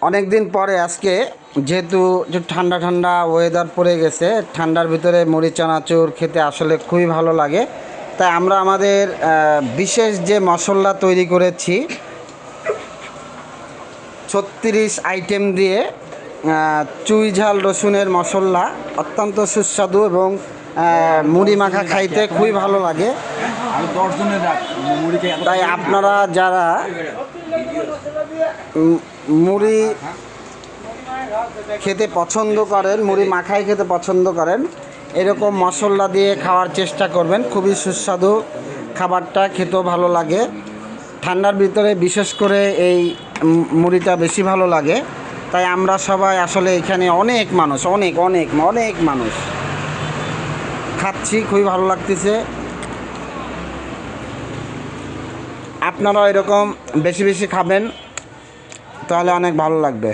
অনেক দিন পরে আজকে যেহেতু যে ঠান্ডা ঠান্ডা ওয়েদার পড়ে গেছে, ঠান্ডার ভিতরে মুড়ি চানাচুর খেতে আসলে খুবই ভালো লাগে। তাই আমরা আমাদের বিশেষ যে মশলা তৈরি করেছি 36 আইটেম দিয়ে চুই ঝাল রসুনের মশলা, অত্যন্ত সুস্বাদু এবং মুড়ি মাখা খাইতে খুবই ভালো লাগে। তাই আপনারা যারা মুড়ি খেতে পছন্দ করেন, মুড়ি মাখাই খেতে পছন্দ করেন, এরকম মশলা দিয়ে খাওয়ার চেষ্টা করবেন। খুবই সুস্বাদু খাবারটা, খেতেও ভালো লাগে। ঠান্ডার ভিতরে বিশেষ করে এই মুড়িটা বেশি ভালো লাগে। তাই আমরা সবাই আসলে এখানে অনেক মানুষ অনেক অনেক অনেক মানুষ খাচ্ছি, খুবই ভালো লাগতেছে। আপনারাও এরকম বেশি বেশি খাবেন, তাহলে অনেক ভালো লাগবে।